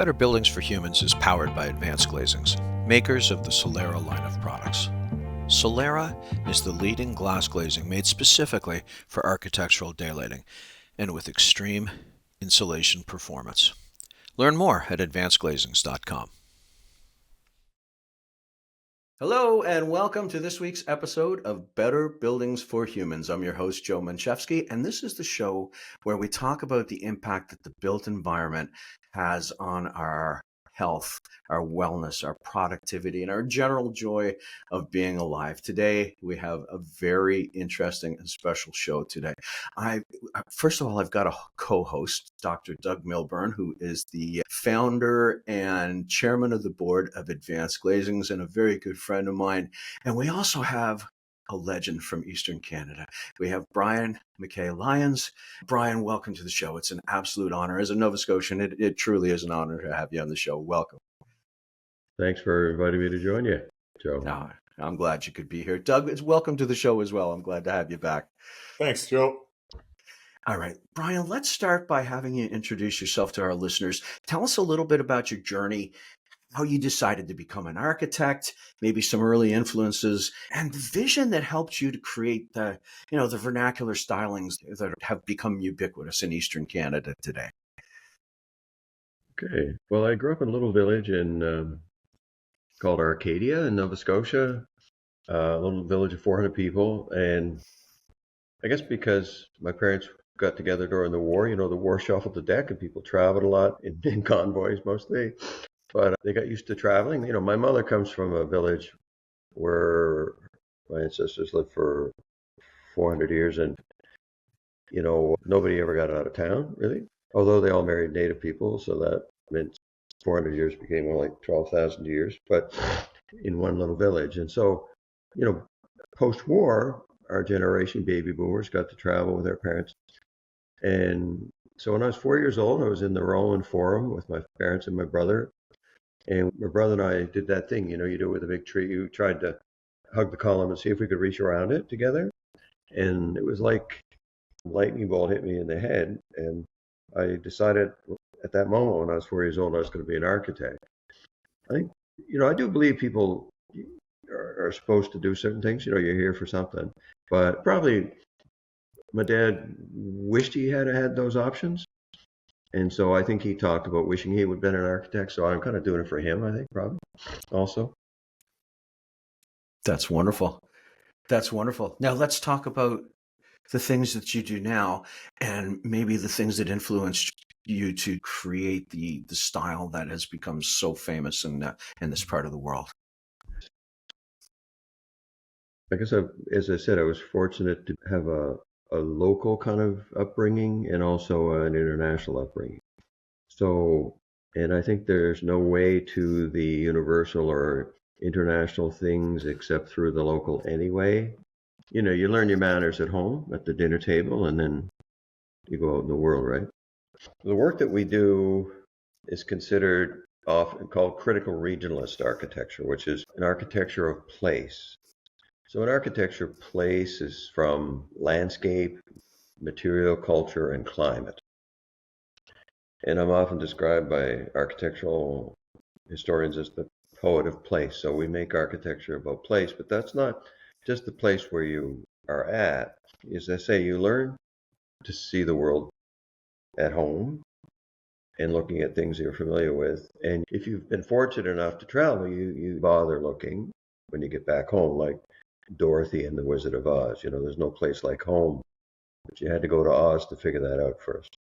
Better Buildings for Humans is powered by Advanced Glazings, makers of the Solera line of products. Solera is the leading glass glazing made specifically for architectural daylighting and with extreme insulation performance. Learn more at advancedglazings.com. Hello and welcome to this week's episode of Better Buildings for Humans. I'm your host, Joe Menchefski, and this is the show where we talk about the impact that the built environment has on our health, our wellness, our productivity, and our general joy of being alive. Today, we have a very interesting and special show today. First of all, I've got a co-host, Dr. Doug Milburn, who is the founder and chairman of the board of Advanced Glazings and a very good friend of mine. And we also have a legend from Eastern Canada. We have Brian MacKay-Lyons. Brian, welcome to the show. It's an absolute honor. As a Nova Scotian, it truly is an honor to have you on the show. Welcome. Thanks for inviting me to join you, Joe. No, I'm glad you could be here. Doug, welcome to the show as well. I'm glad to have you back. Thanks, Joe. All right, Brian, let's start by having you introduce yourself to our listeners. Tell us a little bit about your journey, how you decided to become an architect, maybe some early influences, and the vision that helped you to create the vernacular stylings that have become ubiquitous in Eastern Canada today. Okay. Well, I grew up in a little village called Arcadia in Nova Scotia, a little village of 400 people. And I guess because my parents got together during the war, the war shuffled the deck and people traveled a lot in convoys mostly. But they got used to traveling. My mother comes from a village where my ancestors lived for 400 years, and nobody ever got out of town really. Although they all married native people, so that meant 400 years became more like 12,000 years, but in one little village. And so, post-war, our generation, baby boomers, got to travel with their parents. And so when I was 4 years old, I was in the Rowan Forum with my parents and my brother. And my brother and I did that thing, you do with a big tree. You tried to hug the column and see if we could reach around it together. And it was like a lightning bolt hit me in the head. And I decided at that moment when I was 4 years old, I was going to be an architect. I think, I do believe people are supposed to do certain things. You're here for something. But probably my dad wished he had had those options. And so I think he talked about wishing he would have been an architect. So I'm kind of doing it for him, I think, probably also. That's wonderful. That's wonderful. Now let's talk about the things that you do now and maybe the things that influenced you to create the style that has become so famous in this part of the world. I guess, as I said, I was fortunate to have a local kind of upbringing and also an international upbringing. So, and I think there's no way to the universal or international things except through the local anyway. You learn your manners at home at the dinner table, and then you go out in the world, right? The work that we do is considered often called critical regionalist architecture, which is an architecture of place. So an architecture of place is from landscape, material, culture, and climate. And I'm often described by architectural historians as the poet of place. So we make architecture about place, but that's not just the place where you are at. As I say, you learn to see the world at home and looking at things you're familiar with. And if you've been fortunate enough to travel, you bother looking when you get back home, like Dorothy and the Wizard of Oz. There's no place like home, but you had to go to Oz to figure that out first.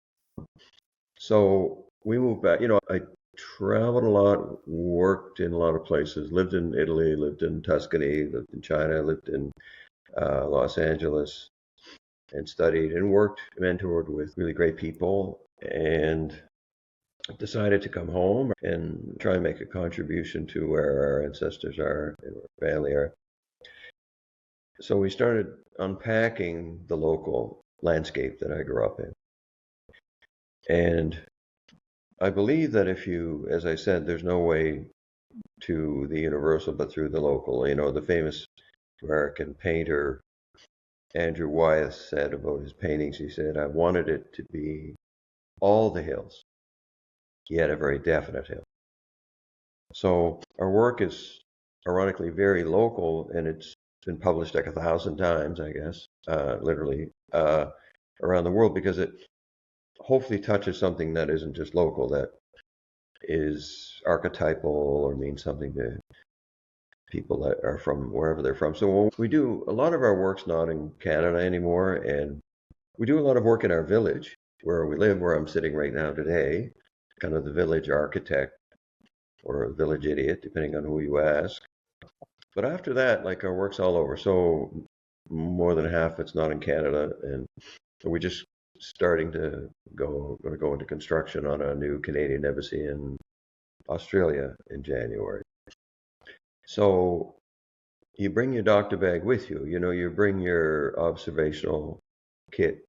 So we moved back. I traveled a lot, worked in a lot of places, lived in Italy, lived in Tuscany, lived in China, lived in Los Angeles, and studied and worked, mentored with really great people, and decided to come home and try and make a contribution to where our ancestors are and where family are. So we started unpacking the local landscape that I grew up in. And I believe that as I said, there's no way to the universal but through the local. The famous American painter Andrew Wyeth said about his paintings, he said, I wanted it to be all the hills he had a very definite him. So our work is ironically very local, and it's been published like 1,000 times, I guess, literally, around the world, because it hopefully touches something that isn't just local, that is archetypal or means something to people that are from wherever they're from. So we do a lot of our work's not in Canada anymore, and we do a lot of work in our village where we live, where I'm sitting right now today, kind of the village architect or a village idiot, depending on who you ask. But after that, like, our work's all over. So more than half it's not in Canada, and we're just starting to going to go into construction on a new Canadian embassy in Australia in January. So you bring your doctor bag with you. You bring your observational kit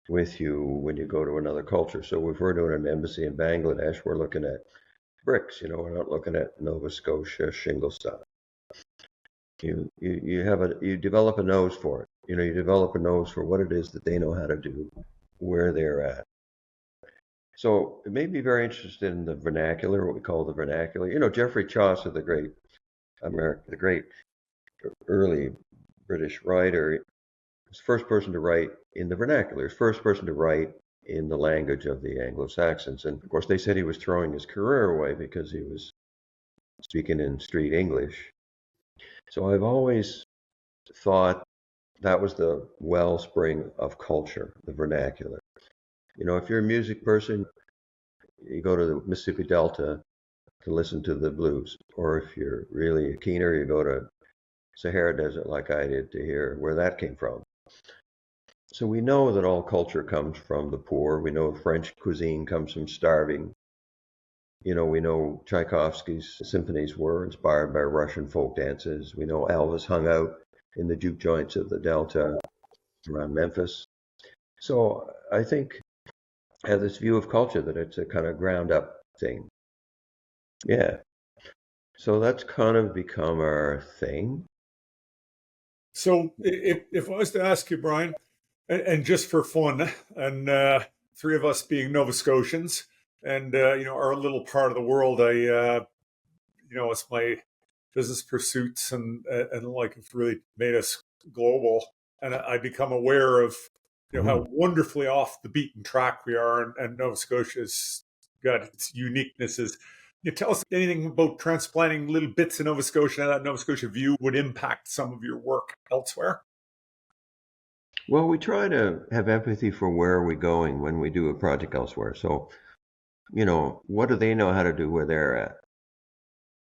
with you when you go to another culture. So if we're doing an embassy in Bangladesh, we're looking at bricks. We're not looking at Nova Scotia shingle style. You develop a nose for it. You develop a nose for what it is that they know how to do, where they're at. So it made me very interested in the vernacular, what we call the vernacular. Geoffrey Chaucer, the great early British writer, was the first person to write in the vernacular. He was the first person to write in the language of the Anglo-Saxons. And of course, they said he was throwing his career away because he was speaking in street English. So I've always thought that was the wellspring of culture, the vernacular. If you're a music person, you go to the Mississippi Delta to listen to the blues. Or if you're really a keener, you go to Sahara Desert like I did to hear where that came from. So we know that all culture comes from the poor. We know French cuisine comes from starving. We know Tchaikovsky's symphonies were inspired by Russian folk dances. We know Elvis hung out in the juke joints of the Delta around Memphis. So I think I have this view of culture that it's a kind of ground up thing. Yeah. So that's kind of become our thing. So if I was to ask you, Brian, and just for fun, and three of us being Nova Scotians, and our little part of the world, it's my business pursuits and like it's really made us global, and I become aware of how wonderfully off the beaten track we are, and Nova Scotia's got its uniquenesses. Can you tell us anything about transplanting little bits of Nova Scotia, how that Nova Scotia view would impact some of your work elsewhere? Well, we try to have empathy for where are we going when we do a project elsewhere. So, what do they know how to do where they're at?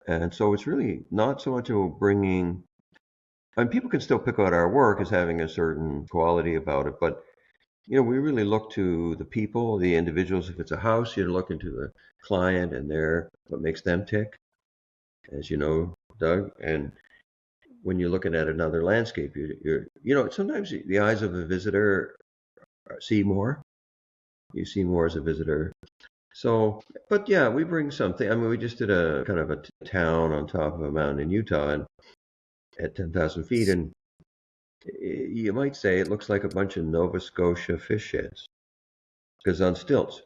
And so it's really not so much about bringing, people can still pick out our work as having a certain quality about it, but, we really look to the people, the individuals. If it's a house, you're looking to the client and what makes them tick, as you know, Doug. And when you're looking at another landscape, sometimes the eyes of a visitor see more. You see more as a visitor. So, but yeah, we bring something. We just did a kind of a town on top of a mountain in Utah and at 10,000 feet. And you might say it looks like a bunch of Nova Scotia fish sheds because on stilts.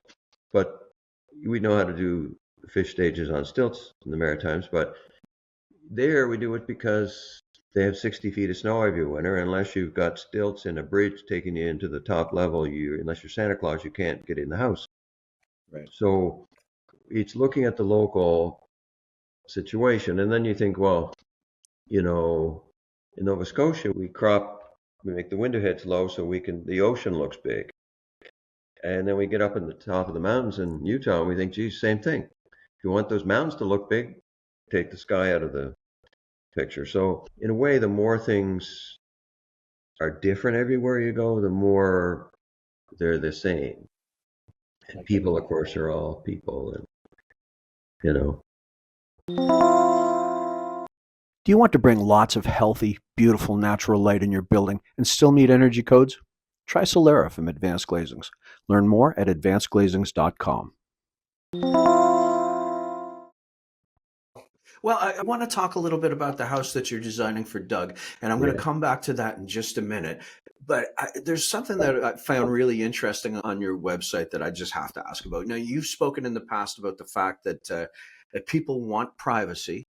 But we know how to do fish stages on stilts in the Maritimes. But there we do it because they have 60 feet of snow every winter. Unless you've got stilts and a bridge taking you into the top level, unless you're Santa Claus, you can't get in the house. Right. So it's looking at the local situation. And then you think, well, in Nova Scotia, we make the window heads low so the ocean looks big. And then we get up in the top of the mountains in Utah and we think, geez, same thing. If you want those mountains to look big, take the sky out of the picture. So in a way, the more things are different everywhere you go, the more they're the same. And people, of course, are all people, and Do you want to bring lots of healthy, beautiful, natural light in your building and still meet energy codes? Try Solera from Advanced Glazings. Learn more at advancedglazings.com. Well, I want to talk a little bit about the house that you're designing for Doug, and I'm going to Yeah. come back to that in just a minute. But there's something that I found really interesting on your website that I just have to ask about. Now, you've spoken in the past about the fact that people want privacy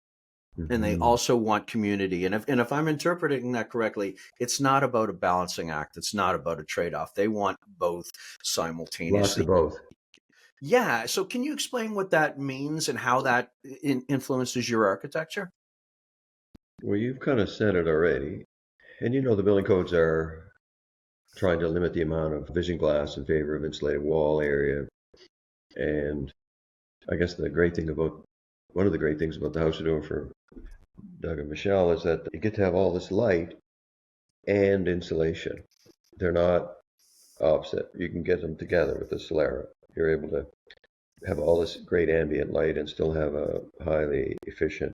and they Hmm. also want community. And if I'm interpreting that correctly, it's not about a balancing act. It's not about a trade-off. They want both Lots of simultaneously. both. Yeah. So can you explain what that means and how that influences your architecture? Well, you've kind of said it already. And the building codes are trying to limit the amount of vision glass in favor of insulated wall area. And I guess one of the great things about the house we're doing for Doug and Michelle is that you get to have all this light and insulation. They're not opposite. You can get them together with the Solera. You're able to have all this great ambient light and still have a highly efficient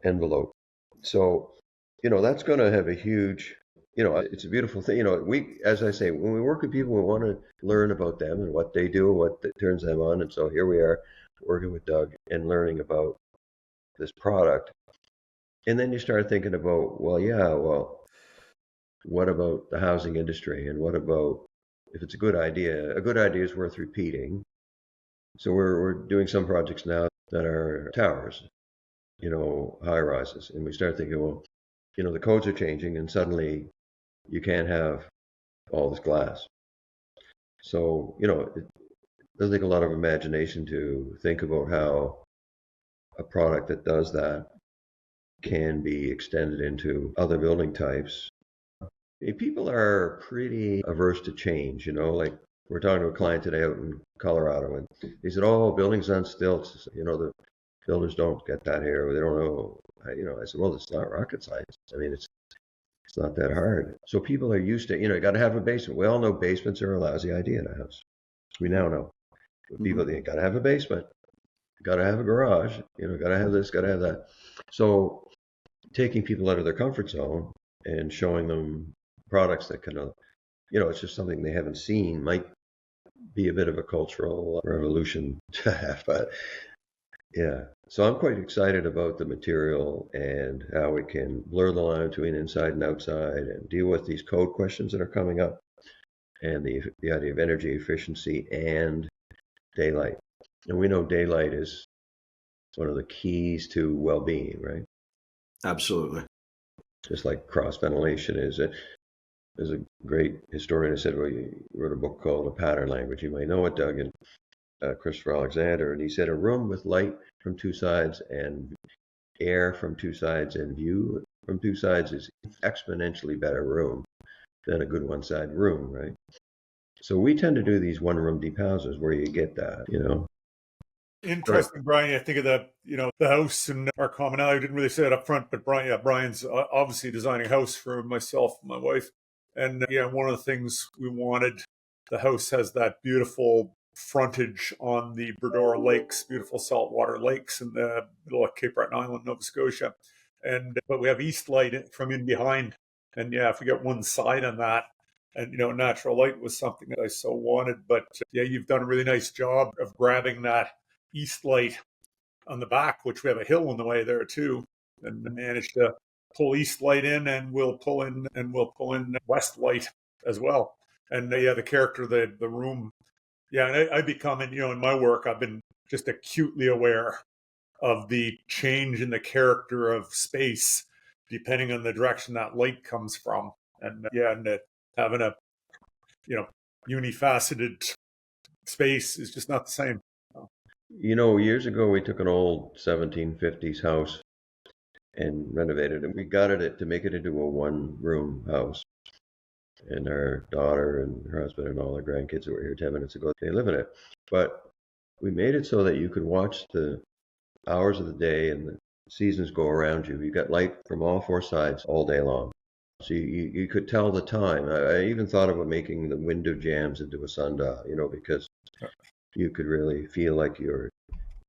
envelope. So, that's going to have a huge, it's a beautiful thing. As I say, when we work with people, we want to learn about them and what they do, what turns them on. And so here we are working with Doug and learning about this product. And then you start thinking about, what about the housing industry? And what about if it's a good idea? A good idea is worth repeating. So we're doing some projects now that are towers, high rises. And we start thinking, well, the codes are changing and suddenly you can't have all this glass. So, it doesn't take a lot of imagination to think about how a product that does that can be extended into other building types. People are pretty averse to change, like we're talking to a client today out in Colorado, and he said, "Oh, buildings on stilts. The builders don't get that here. They don't know." I said, "Well, it's not rocket science. I mean, it's not that hard." So people are used to, you got to have a basement. We all know basements are a lousy idea in a house. We now know. But people, you got to have a basement. Got to have a garage. Got to have this. Got to have that. So taking people out of their comfort zone and showing them products that can, it's just something they haven't seen might be a bit of a cultural revolution to have. But yeah, so I'm quite excited about the material and how we can blur the line between inside and outside and deal with these code questions that are coming up and the idea of energy efficiency and daylight. And we know daylight is one of the keys to well-being, right? Absolutely. Just like cross ventilation is. There's a great historian who said, well, he wrote a book called A Pattern Language. You might know it, Doug, and Christopher Alexander. And he said, a room with light from two sides and air from two sides and view from two sides is exponentially better room than a good one-side room, right? So we tend to do these one-room deep houses where you get that. Interesting, Brian. I think of the house and our commonality. I didn't really say it up front, but Brian's obviously designing a house for myself and my wife. And one of the things we wanted, the house has that beautiful frontage on the Bredora Lakes, beautiful saltwater lakes in the middle of Cape Breton Island, Nova Scotia. But we have east light from in behind. And if we get one side on that, and natural light was something that I so wanted. But you've done a really nice job of grabbing that east light on the back, which we have a hill in the way there too, and managed to pull east light in, and we'll pull in west light as well. And the character of the room, and I become, in my work, I've been just acutely aware of the change in the character of space depending on the direction that light comes from, and having a unifaceted space is just not the same. Years ago, we took an old 1750s house and renovated it. We gutted it to make it into a one-room house. And our daughter and her husband and all their grandkids that were here 10 minutes ago, they live in it. But we made it so that you could watch the hours of the day and the seasons go around you. You got light from all four sides all day long. So you could tell the time. I even thought about making the window jambs into a sundial, because you could really feel like you're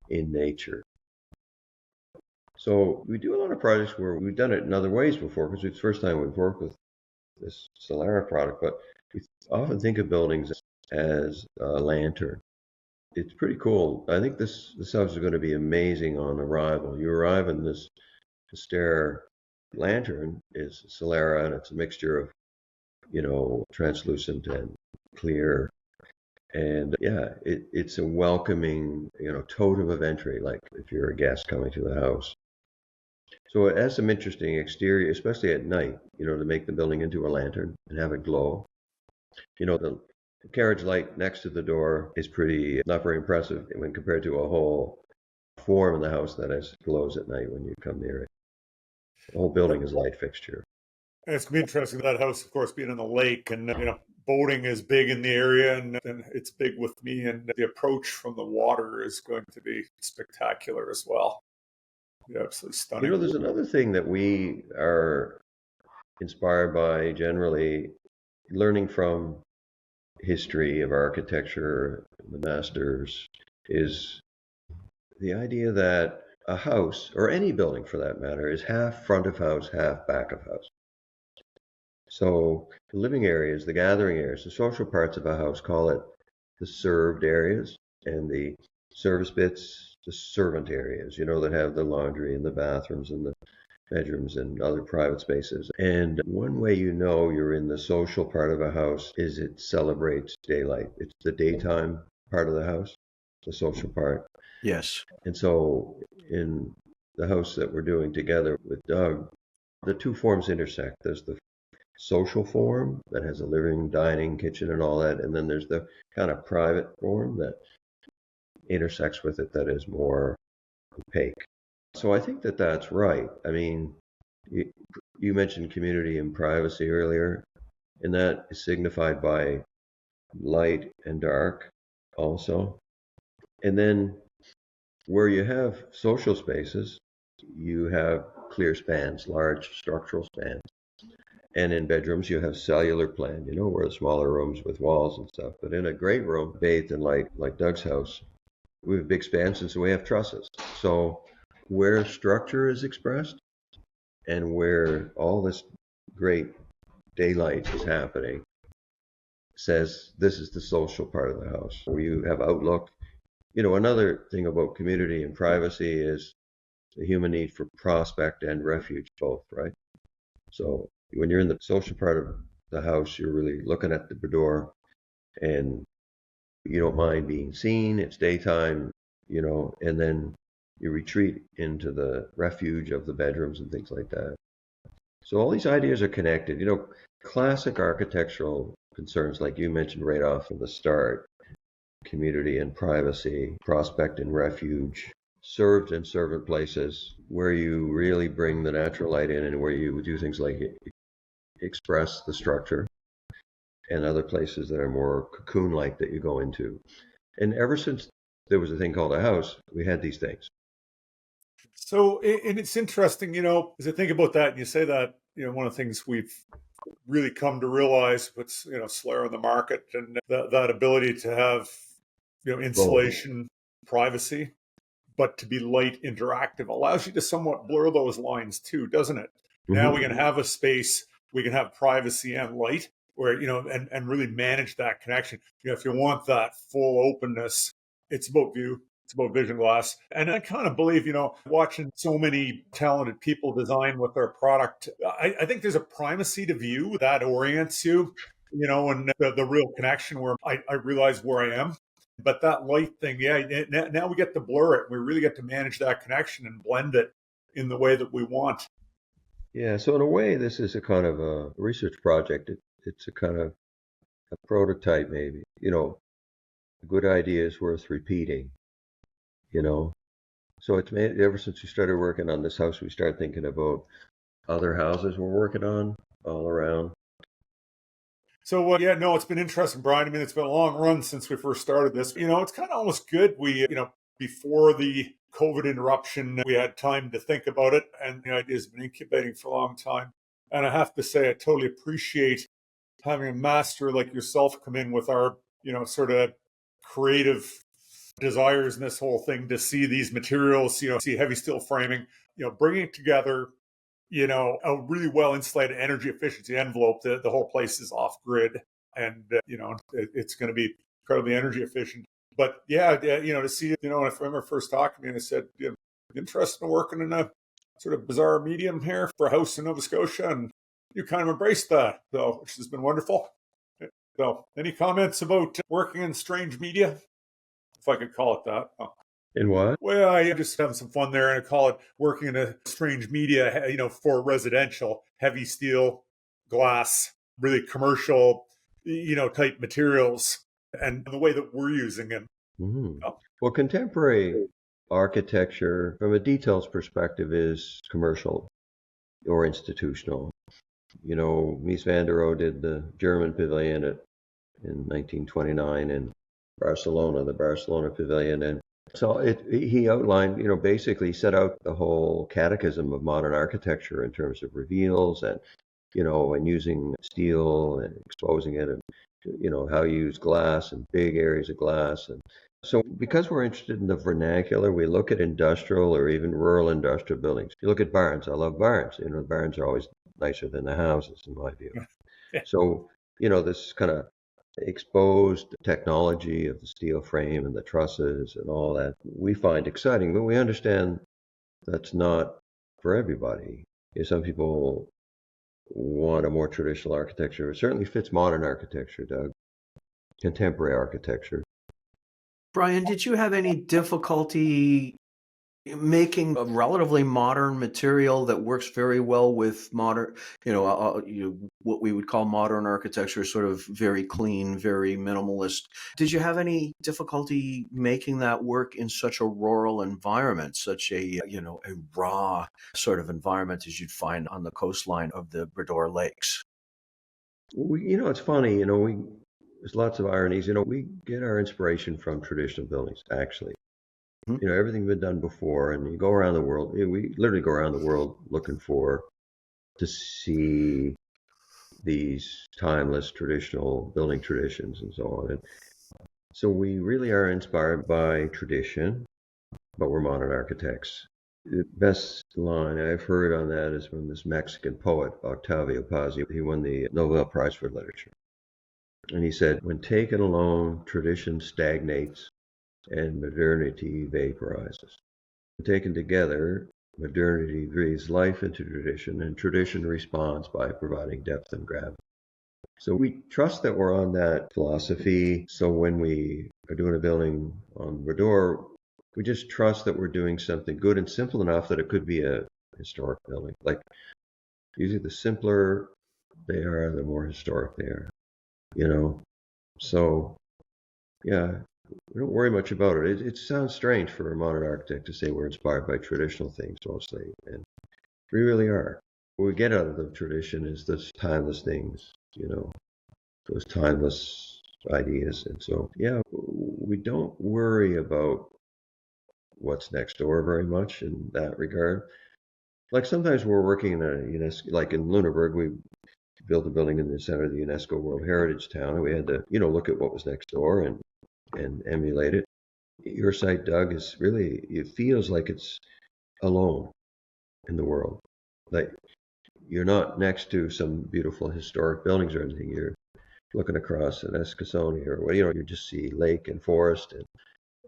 in nature. So we do a lot of projects where we've done it in other ways before, because it's the first time we've worked with this Solera product, but we often think of buildings as a lantern. it's pretty cool. I think this house is going to be amazing on arrival. You arrive and this stair lantern is Solera, and it's a mixture of, translucent and clear. And yeah, it's a welcoming, totem of entry, like if you're a guest coming to the house. So it has some interesting exterior, especially at night, to make the building into a lantern and have it glow. The carriage light next to the door is not very impressive when compared to a whole form in the house that glows at night when you come near it. The whole building is a light fixture. And it's going to be interesting, that house, of course, being on the lake, and, boating is big in the area, and it's big with me, and the approach from the water is going to be spectacular as well. Yeah, absolutely stunning. There's another thing that we are inspired by generally, learning from history of architecture, the masters, is the idea that a house, or any building for that matter, is half front of house, half back of house. So the living areas, the gathering areas, the social parts of a house, call it the served areas, and the service bits, the servant areas, that have the laundry and the bathrooms and the bedrooms and other private spaces. And one way you're in the social part of a house is it celebrates daylight. It's the daytime part of the house, the social part. Yes. And so in the house that we're doing together with Doug, the two forms intersect. There's the social form that has a living, dining, kitchen, and all that, and then there's the kind of private form that intersects with it, that is more opaque. So I think that that's right. I mean, you mentioned community and privacy earlier, and that is signified by light and dark also. And then where you have social spaces, you have clear spans, large structural spans. And in bedrooms, you have cellular plan, where smaller rooms with walls and stuff. But in a great room, bathed in light, like Doug's house, we have big spans, and so we have trusses. So where structure is expressed and where all this great daylight is happening says this is the social part of the house, where you have outlook. Another thing about community and privacy is the human need for prospect and refuge both, right? So when you're in the social part of the house, you're really looking at the door, and you don't mind being seen. It's daytime, and then you retreat into the refuge of the bedrooms and things like that. So all these ideas are connected. Classic architectural concerns, like you mentioned right off of the start: community and privacy, prospect and refuge, served and servant places, where you really bring the natural light in, and where you do things like express the structure, and other places that are more cocoon-like that you go into. And ever since there was a thing called a house, we had these things. So, and it's interesting, as I think about that, and you say that, one of the things we've really come to realize with, Solera in the market, and that ability to have, insulation, privacy, but to be light interactive, allows you to somewhat blur those lines too, doesn't it? Now we can have a space, we can have privacy and light, where, and really manage that connection. If you want that full openness, it's about view, it's about vision glass. And I kind of believe, watching so many talented people design with their product, I think there's a primacy to view that orients you, and the real connection where I realize where I am. But that light thing, now we get to blur it. We really get to manage that connection and blend it in the way that we want. Yeah, so in a way, this is a kind of a research project. It's a kind of a prototype, maybe. A good idea is worth repeating, So it's made, ever since we started working on this house, we started thinking about other houses we're working on all around. So, it's been interesting, Brian. I mean, it's been a long run since we first started this. It's kind of almost good. We, before the COVID interruption, we had time to think about it, and the idea's been incubating for a long time. And I have to say, I totally appreciate having a master like yourself come in with our, sort of creative desires in this whole thing, to see these materials, see heavy steel framing, bringing it together, a really well insulated energy efficiency envelope. The whole place is off grid, and, it's going to be incredibly energy efficient. But yeah, to see, when I remember first talking to you, and I said, interested in working in a sort of bizarre medium here for a house in Nova Scotia, and you kind of embraced that, so which has been wonderful. So, any comments about working in strange media, if I could call it that? In what? Well, I just having some fun there, and I call it working in a strange media, for residential, heavy steel, glass, really commercial, type materials, and the way that we're using it. Mhm. Oh, Well, contemporary architecture, from a details perspective, is commercial or institutional. Mies van der Rohe did the German pavilion in 1929 in Barcelona, the Barcelona pavilion. And so he outlined, basically set out the whole catechism of modern architecture in terms of reveals and, and using steel and exposing it and, how you use glass and big areas of glass. And so because we're interested in the vernacular, we look at industrial or even rural industrial buildings. You look at barns. I love barns. The barns are always nicer than the houses, in my view. yeah. So, this kind of exposed technology of the steel frame and the trusses and all that we find exciting, but we understand that's not for everybody. Some people want a more traditional architecture. It certainly fits modern architecture, Doug, contemporary architecture. Brian, did you have any difficulty making a relatively modern material that works very well with modern, what we would call modern architecture, sort of very clean, very minimalist? Did you have any difficulty making that work in such a rural environment, such a raw sort of environment as you'd find on the coastline of the Bredor Lakes? It's funny, there's lots of ironies. We get our inspiration from traditional buildings, actually. Everything been done before, and you go around the world. We literally go around the world looking to see these timeless traditional building traditions and so on. And so we really are inspired by tradition, but we're modern architects. The best line I've heard on that is from this Mexican poet, Octavio Paz. He won the Nobel Prize for Literature. And he said, "When taken alone, tradition stagnates and modernity vaporizes. Taken together, modernity breathes life into tradition, and tradition responds by providing depth and gravity." So we trust that we're on that philosophy. So when we are doing a building on Bredor, we just trust that we're doing something good and simple enough that it could be a historic building. Like, usually the simpler they are, the more historic they are, So, yeah, we don't worry much about it. It sounds strange for a modern architect to say we're inspired by traditional things mostly, and we really are. What we get out of the tradition is those timeless things, those timeless ideas. And so, yeah, we don't worry about what's next door very much in that regard. Like sometimes we're working in a like in Lunenburg, we built a building in the center of the UNESCO World Heritage Town, and we had to, look at what was next door and emulate it. Your site, Doug, is really, it feels like it's alone in the world. Like you're not next to some beautiful historic buildings or anything. You're looking across at Escasoni or you just see lake and forest.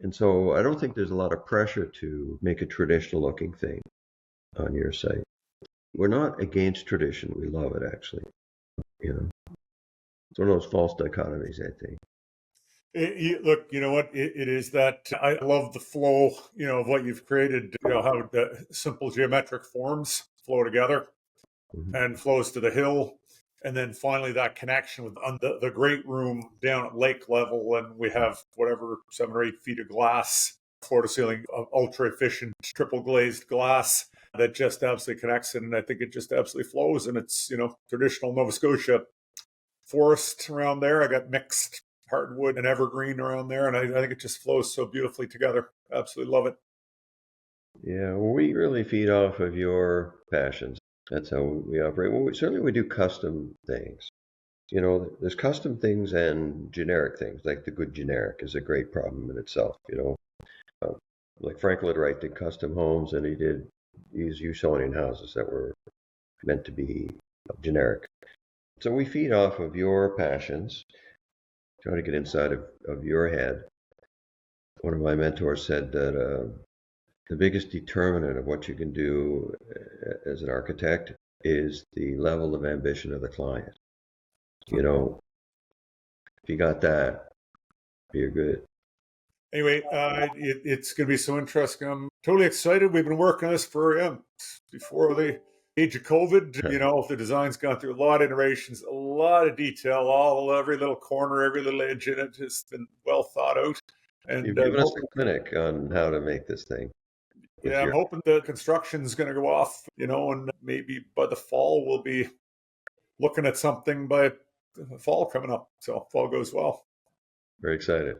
And so I don't think there's a lot of pressure to make a traditional looking thing on your site. We're not against tradition. We love it, actually. It's one of those false dichotomies, I think. Look, you know what? It is that I love the flow, of what you've created, how the simple geometric forms flow together and flows to the hill. And then finally that connection with the great room down at lake level. And we have whatever, 7 or 8 feet of glass, floor to ceiling, ultra efficient, triple glazed glass that just absolutely connects it. And I think it just absolutely flows. And it's, traditional Nova Scotia forest around there. I got mixed hardwood and evergreen around there, and I think it just flows so beautifully together. Absolutely love it. Yeah, well, we really feed off of your passions. That's how we operate. Well, certainly we do custom things. There's custom things and generic things. Like the good generic is a great problem in itself. Like Frank Lloyd Wright did custom homes, and he did these Usonian houses that were meant to be generic. So we feed off of your passions, try to get inside of your head. one of my mentors said that the biggest determinant of what you can do as an architect is the level of ambition of the client. You know, if you got that, you're good. Anyway, it's going to be so interesting. I'm totally excited. We've been working on this for before the age of COVID. You know, the design's gone through a lot of iterations, a lot of detail, every little corner, every little edge in it has been well thought out. And You've given us a clinic on how to make this thing. yeah, I'm hoping the construction's going to go off, and maybe by the fall we'll be looking at something by the fall coming up. So if all goes well. Very excited.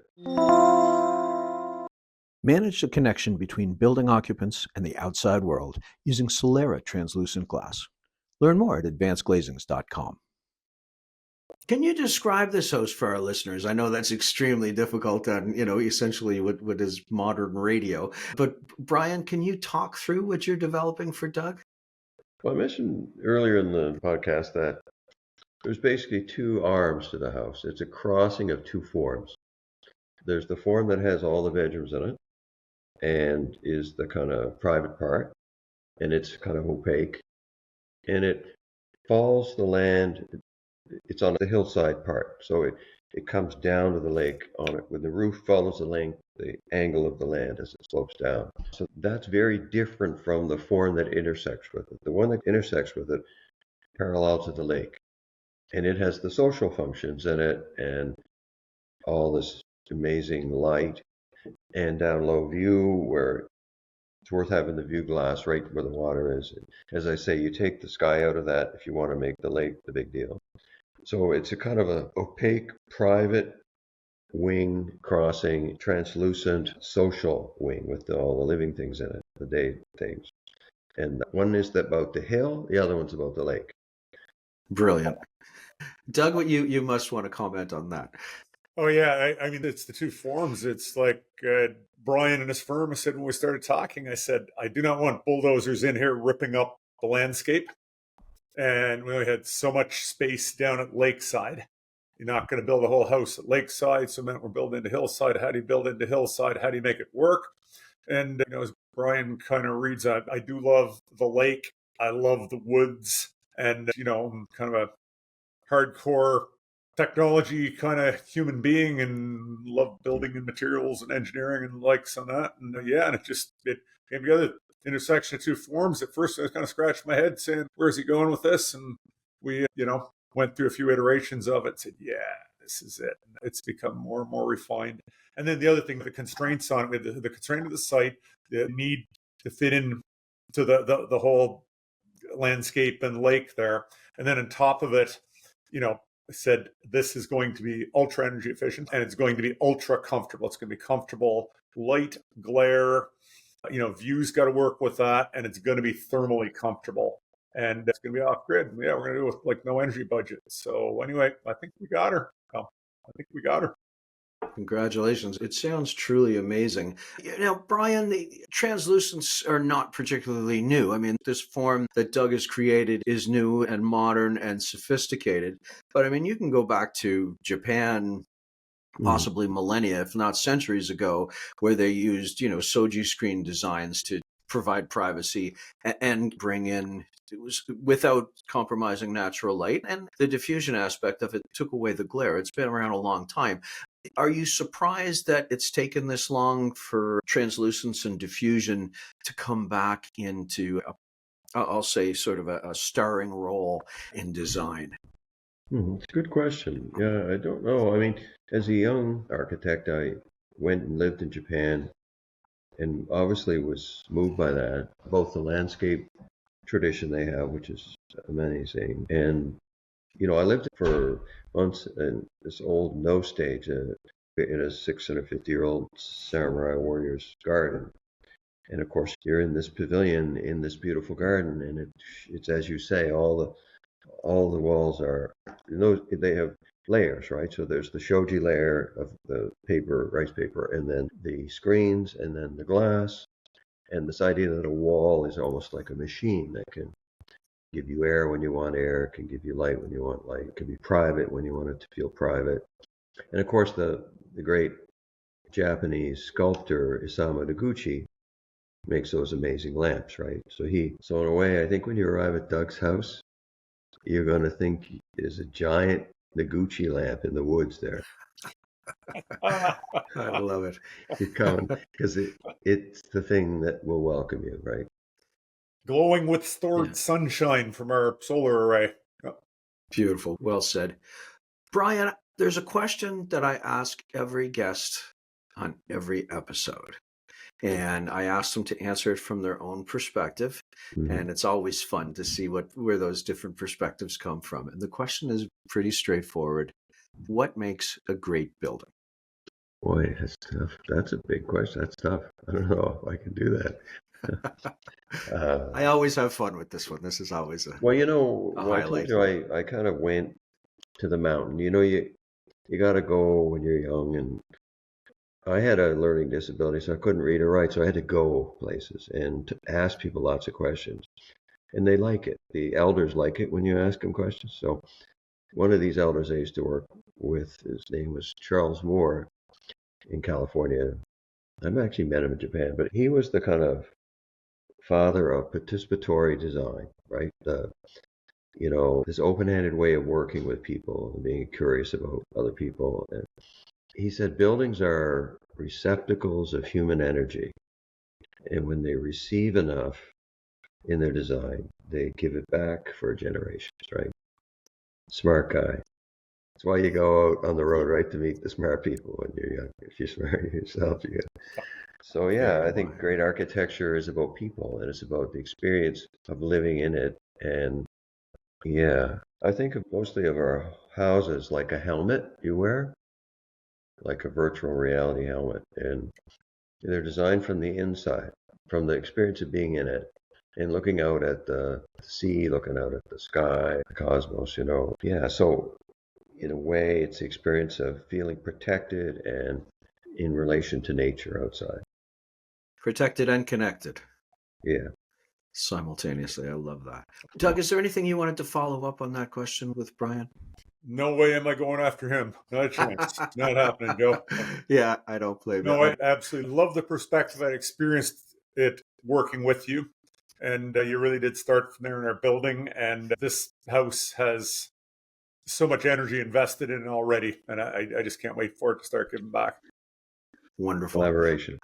Manage the connection between building occupants and the outside world using Solera translucent glass. Learn more at advancedglazings.com. Can you describe this house for our listeners? I know that's extremely difficult on, essentially what is modern radio. But Brian, can you talk through what you're developing for Doug? Well, I mentioned earlier in the podcast that there's basically two arms to the house. It's a crossing of two forms. There's the form that has all the bedrooms in it and is the kind of private part, and it's kind of opaque, and it follows the land. It's on the hillside part, so it comes down to the lake on it, when the roof follows the angle of the land as it slopes down. So that's very different from the form that intersects with it. The one that intersects with it parallel to the lake, and it has the social functions in it and all this amazing light and down low view where it's worth having the view glass right where the water is. As I say, you take the sky out of that if you want to make the lake the big deal. So it's a kind of a opaque, private wing crossing, translucent social wing with all the living things in it, the day things. And one is about the hill, the other one's about the lake. Brilliant. Doug, what you must want to comment on that. Oh, yeah. I mean, it's the two forms. It's like Brian and his firm, I said when we started talking, I said, I do not want bulldozers in here ripping up the landscape. And we only had so much space down at lakeside. You're not going to build a whole house at lakeside. So then we're building into hillside. How do you build into hillside? How do you make it work? And as Brian kind of reads that, I do love the lake. I love the woods. And, I'm kind of a hardcore technology kind of human being and love building and materials and engineering and likes on that. And and it came together. Intersection of two forms. At first, I kind of scratched my head saying, where's he going with this? And we, went through a few iterations of it, said, yeah, this is it. It's become more and more refined. And then the other thing, the constraints on it, the constraint of the site, the need to fit in to the whole landscape and lake there. And then on top of it, I said, this is going to be ultra energy efficient and it's going to be ultra comfortable. It's going to be comfortable, light, glare, views got to work with that, and it's going to be thermally comfortable, and it's going to be off grid. Yeah, we're going to do it with like no energy budget. So anyway, I think we got her. Congratulations. It sounds truly amazing. Now, Brian, the translucents are not particularly new. I mean, this form that Doug has created is new and modern and sophisticated. But I mean, you can go back to Japan, possibly millennia, if not centuries ago, where they used, soji screen designs to provide privacy and bring in, it was without compromising natural light. And the diffusion aspect of it took away the glare. It's been around a long time. Are you surprised that it's taken this long for translucence and diffusion to come back into, I'll say, sort of a starring role in design? It's a good question. Yeah, I don't know. I mean, as a young architect, I went and lived in Japan and obviously was moved by that, both the landscape tradition they have, which is amazing, and I lived for months in this old no stage in a 650-year-old samurai warrior's garden. And of course, you're in this pavilion in this beautiful garden, and it's as you say, all the walls are, they have layers, right? So there's the shoji layer of the paper, rice paper, and then the screens, and then the glass. And this idea that a wall is almost like a machine that can give you air when you want air, can give you light when you want light, it can be private when you want it to feel private. And of course, the great Japanese sculptor Isamu Noguchi makes those amazing lamps, right? So in a way, I think when you arrive at Doug's house, you're going to think there's a giant Noguchi lamp in the woods there. I love it. You're coming because it's the thing that will welcome you, right? Glowing with stored sunshine from our solar array. Beautiful. Well said. Brian, there's a question that I ask every guest on every episode. And I ask them to answer it from their own perspective. Mhm. And it's always fun to see where those different perspectives come from. And the question is pretty straightforward. What makes a great building? Boy, that's tough. That's a big question. That's tough. I don't know if I can do that. I always have fun with this one. This is always Well, you know, a I highlight. told you I kind of went to the mountain. You know, you got to go when you're young, and I had a learning disability, so I couldn't read or write, so I had to go places and to ask people lots of questions, and they like it. The elders like it when you ask them questions. So one of these elders I used to work with, his name was Charles Moore in California. I've actually met him in Japan, but he was the kind of father of participatory design, right? This open-handed way of working with people and being curious about other people. And he said buildings are receptacles of human energy. And when they receive enough in their design, they give it back for generations, right? Smart guy. That's why you go out on the road, right, to meet the smart people when you're young. If you're smart yourself, you get. So yeah, I think great architecture is about people, and it's about the experience of living in it. And yeah, I think of mostly of our houses like a helmet you wear, like a virtual reality helmet, and they're designed from the inside, from the experience of being in it, and looking out at the sea, looking out at the sky, the cosmos, Yeah, so in a way, it's the experience of feeling protected and in relation to nature outside. Protected and connected. Yeah. Simultaneously. I love that. Doug, is there anything you wanted to follow up on that question with Brian? No way am I going after him. Not a chance. Not happening, Joe. Yeah, I don't blame No, you. I absolutely love the perspective. I experienced it working with you. And you really did start from there in our building. And this house has so much energy invested in it already. And I just can't wait for it to start giving back. Wonderful. Collaboration.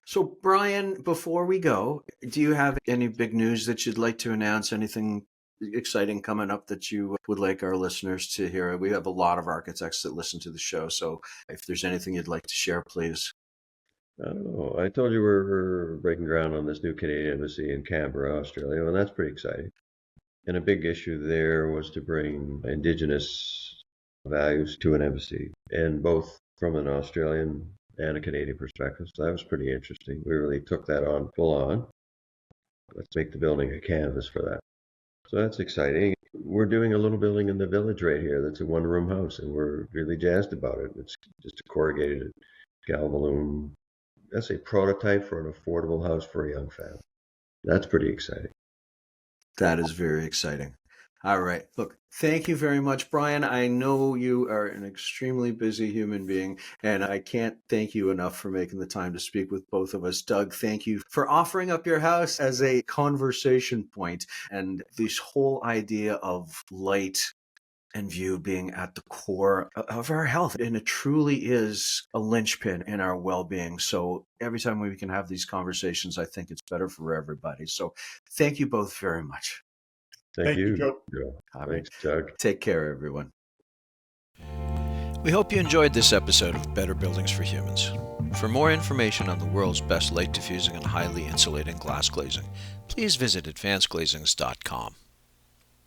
So, Brian, before we go, do you have any big news that you'd like to announce? Anything exciting coming up that you would like our listeners to hear? We have a lot of architects that listen to the show. So if there's anything you'd like to share, please. I don't know. I told you we're breaking ground on this new Canadian embassy in Canberra, Australia, and that's pretty exciting. And a big issue there was to bring Indigenous values to an embassy, and both from an Australian and a Canadian perspective. So that was pretty interesting. We really took that on full on. Let's make the building a canvas for that. So that's exciting. We're doing a little building in the village right here that's a one-room house, and we're really jazzed about it. It's just a corrugated galvalume. That's a prototype for an affordable house for a young family. That's pretty exciting. That is very exciting. All right. Look, thank you very much, Brian. I know you are an extremely busy human being, and I can't thank you enough for making the time to speak with both of us. Doug, thank you for offering up your house as a conversation point, and this whole idea of light and view being at the core of our health. And it truly is a linchpin in our well-being. So every time we can have these conversations, I think it's better for everybody. So thank you both very much. Thank you, Joe. Thanks, Doug. Take care, everyone. We hope you enjoyed this episode of Better Buildings for Humans. For more information on the world's best light diffusing and highly insulating glass glazing, please visit advancedglazings.com.